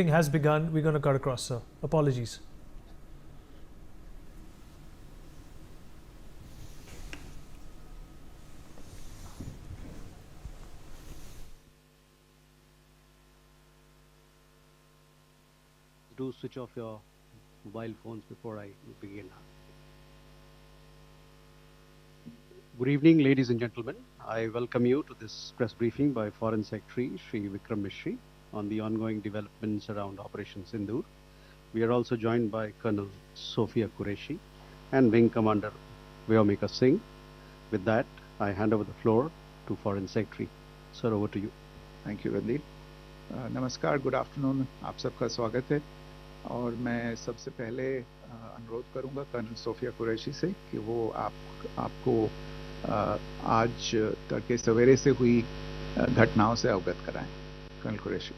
briefing has begun. We're going to cut across, sir. Apologies. Do switch off your mobile phones before I begin. Good evening, ladies and gentlemen. I welcome you to this press briefing by Foreign Secretary Shri Vikram Misri on the ongoing developments around Operation Sindoor. We are also joined by Colonel Sophia Qureshi and Wing Commander Vyomika Singh. With that, I hand over the floor to Foreign Secretary. Sir, over to you. Thank you Randeep. नमस्कार, good afternoon, आप सबका स्वागत है. और मैं सबसे पहले अनुरोध करूंगा कर्नल सोफिया कुरैशी से कि वो आपको आज तड़के सवेरे से हुई घटनाओं से अवगत कराएं. Colonel Qureshi.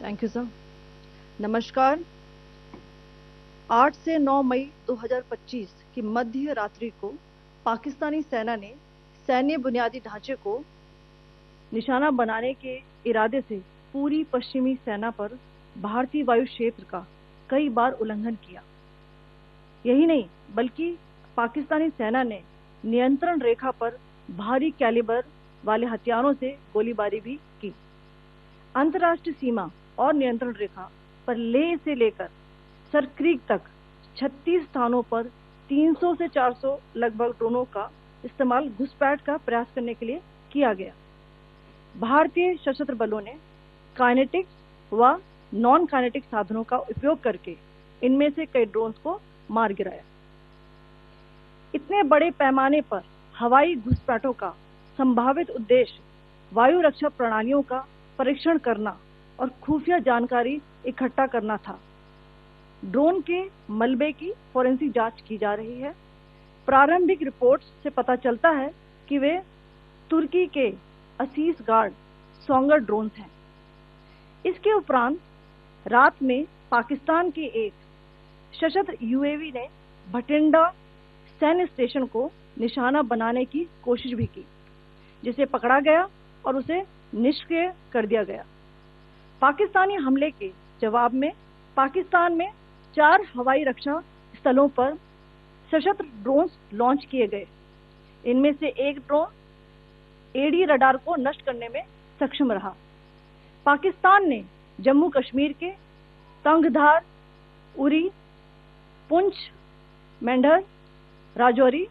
Thank you sir. नमस्कार. 8 से 9 मई 2025 की मध्य रात्रि को पाकिस्तानी सेना ने सैन्य बुनियादी ढांचे को निशाना बनाने के इरादे से पूरी पश्चिमी सेना पर भारतीय वायु क्षेत्र का कई बार उल्लंघन किया. यही नहीं बल्कि पाकिस्तानी सेना ने नियंत्रण रेखा पर भारी कैलिबर वाले हथियारों से गोलीबारी भी की. अंतर्राष्ट्रीय सीमा और नियंत्रण रेखा पर लेह से लेकर सरक्रीक तक 36 स्थानों पर 300 से 400 लगभग ड्रोनों का इस्तेमाल घुसपैठ का प्रयास करने के लिए किया गया. भारतीय सशस्त्र बलों ने काइनेटिक व नॉन काइनेटिक साधनों का उपयोग करके इनमें से कई ड्रोन्स को मार गिराया. इतने बड़े पैमाने पर हवाई घुसपैठों का संभावित उद्देश्य वायु रक्षा प्रणालियों का परीक्षण करना और खुफिया जानकारी इकट्ठा करना था. ड्रोन के मलबे की फोरेंसिक जांच की जा रही है. प्रारंभिक रिपोर्ट्स से पता चलता है कि वे तुर्की के असीस गार्ड सोंगर ड्रोन्स हैं. इसके उपरांत रात में पाकिस्तान के एक सशस्त्र यूएवी ने भटिंडा सैन्य स्टेशन को निशाना बनाने की कोशिश भी की, जिसे पकड़ा गया और उसे निष्क्रिय कर दिया गया. पाकिस्तानी हमले के जवाब में पाकिस्तान में 4 हवाई रक्षा स्थलों पर सशस्त्र ड्रोन्स लॉन्च किए गए. इनमें से एक ड्रोन एडी रडार को नष्ट करने में सक्षम रहा. पाकिस्तान ने जम्मू कश्मीर के तंगधार, उरी, पुंछ, मेंढर, राजौरी,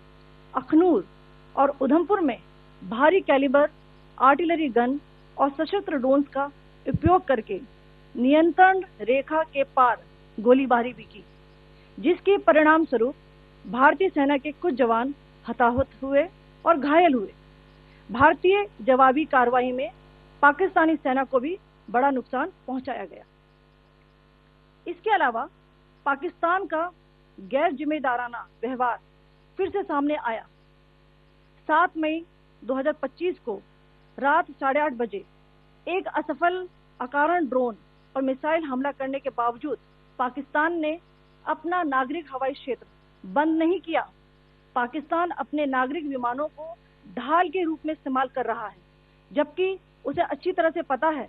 अखनूर और उधमपुर में भारी कैलिबर आर्टिलरी गन और सशस्त्र ड्रोन्स का उपयोग करके नियंत्रण रेखा के पार गोलीबारी भी की, जिसके परिणाम स्वरूप भारतीय सेना के कुछ जवान हताहत हुए और घायल हुए. भारतीय जवाबी कार्रवाई में पाकिस्तानी सेना को भी बड़ा नुकसान पहुंचाया गया. इसके अलावा पाकिस्तान का गैर जिम्मेदाराना व्यवहार फिर से सामने आया. 7 मई 2025 को रात 8:30 बजे एक असफल अकारण ड्रोन और मिसाइल हमला करने के बावजूद पाकिस्तान ने अपना नागरिक हवाई क्षेत्र बंद नहीं किया. पाकिस्तान अपने नागरिक विमानों को ढाल के रूप में इस्तेमाल कर रहा है, जबकि उसे अच्छी तरह से पता है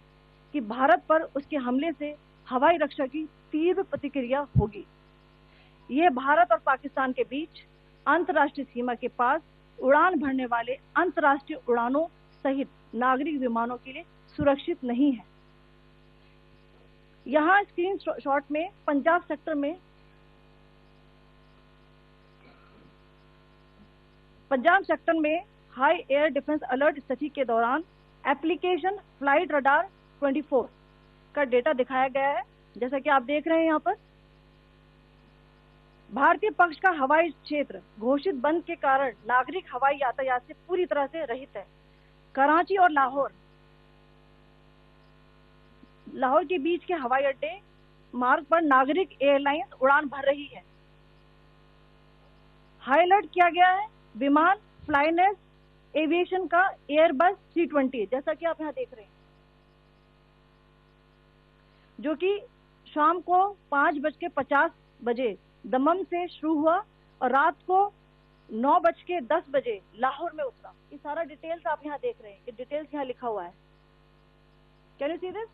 कि भारत पर उसके हमले से हवाई रक्षा की तीव्र प्रतिक्रिया होगी. यह भारत और पाकिस्तान के बीच अंतर्राष्ट्रीय सीमा के पास उड़ान भरने वाले अंतर्राष्ट्रीय उड़ानों सहित नागरिक विमानों के लिए सुरक्षित नहीं है. यहाँ स्क्रीन शॉट में पंजाब सेक्टर में हाई एयर डिफेंस अलर्ट स्थिति के दौरान एप्लीकेशन फ्लाइट रडार 24 का डेटा दिखाया गया है. जैसा कि आप देख रहे हैं यहाँ पर भारतीय पक्ष का हवाई क्षेत्र घोषित बंद के कारण नागरिक हवाई यातायात से पूरी तरह से रहित है. कराची और लाहौर के बीच के हवाई अड्डे मार्ग पर नागरिक एयरलाइंस उड़ान भर रही है. हाई अलर्ट किया गया है विमान फ्लाइनेस एविएशन का एयरबस 320, जैसा कि आप यहाँ देख रहे हैं, जो कि शाम को 5:50 बजे दमम से शुरू हुआ और रात को 9:10 बजे लाहौर में उतरा. ये सारा डिटेल्स आप यहाँ देख रहे हैं. ये डिटेल्स यहाँ लिखा हुआ है. Can you see this?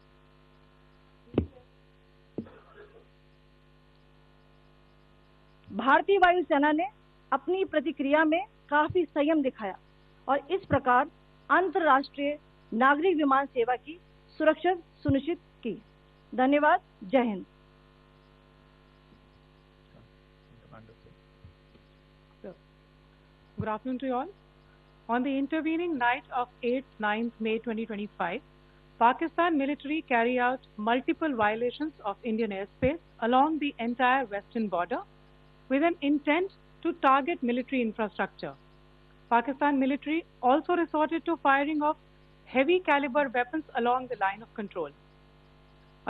भारतीय वायुसेना ने अपनी प्रतिक्रिया में काफी संयम दिखाया और इस प्रकार अंतर्राष्ट्रीय नागरिक विमान सेवा की सुरक्षा सुनिश्चित की। धन्यवाद। जय Hind. Good afternoon to you all. On the intervening night of 8th 9th May 2025, Pakistan military carried out multiple violations of Indian airspace along the entire western border with an intent to target military infrastructure. Pakistan military also resorted to firing of heavy caliber weapons along the line of control.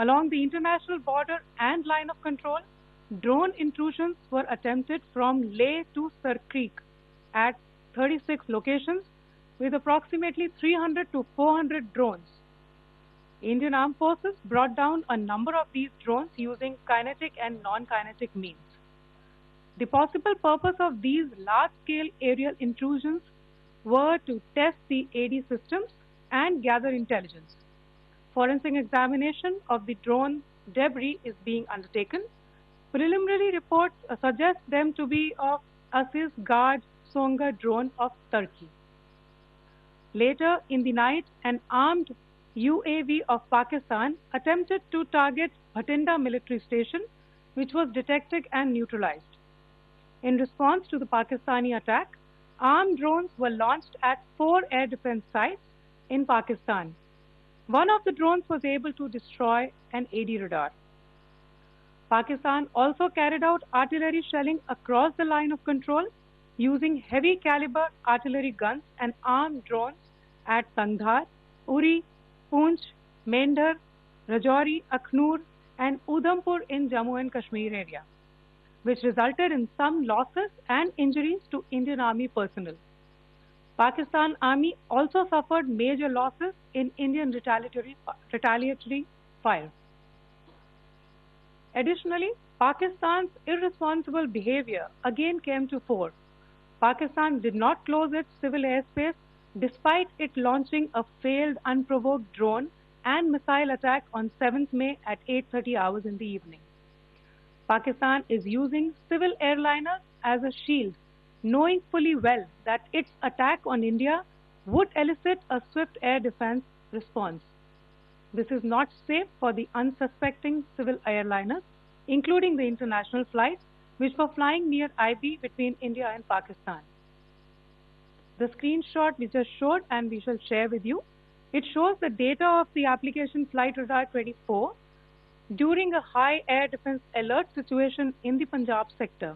Along the international border and line of control, drone intrusions were attempted from Leh to Sar Creek at 36 locations with approximately 300 to 400 drones. Indian Armed Forces brought down a number of these drones using kinetic and non-kinetic means. The possible purpose of these large-scale aerial intrusions were to test the AD systems and gather intelligence. Forensic examination of the drone debris is being undertaken. Preliminary reports suggest them to be of Aziz Guard Songa drone of Turkey. Later in the night, an armed UAV of Pakistan attempted to target Bhatinda military station, which was detected and neutralized. In response to the Pakistani attack, armed drones were launched at 4 air defense sites in Pakistan. One of the drones was able to destroy an AD radar. Pakistan also carried out artillery shelling across the line of control using heavy caliber artillery guns and armed drones at Kandhar, Uri, Poonch, Mendhar, Rajouri, Akhnur and Udhampur in Jammu and Kashmir area, which resulted in some losses and injuries to Indian Army personnel. Pakistan Army also suffered major losses in Indian retaliatory fire. Additionally, Pakistan's irresponsible behavior again came to fore. Pakistan did not close its civil airspace despite it launching a failed unprovoked drone and missile attack on 7th May at 8:30 hours in the evening. Pakistan is using civil airliners as a shield, knowing fully well that its attack on India would elicit a swift air defense response. This is not safe for the unsuspecting civil airliners, including the international flights which were flying near IB between India and Pakistan. The screenshot we just showed and we shall share with you, it shows the data of the application Flight Radar 24 during a high air defense alert situation in the Punjab sector.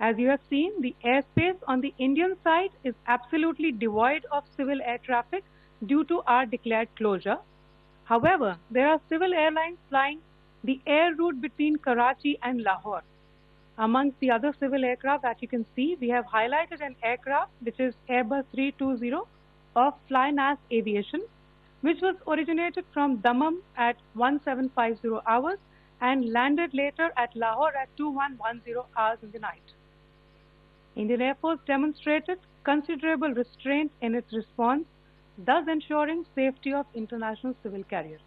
As you have seen, the airspace on the Indian side is absolutely devoid of civil air traffic due to our declared closure. However, there are civil airlines flying the air route between Karachi and Lahore. Amongst the other civil aircraft that you can see, we have highlighted an aircraft which is Airbus 320 of Flynas Aviation, which was originated from Dammam at 1750 hours and landed later at Lahore at 2110 hours in the night. Indian Air Force demonstrated considerable restraint in its response, thus ensuring safety of international civil carriers.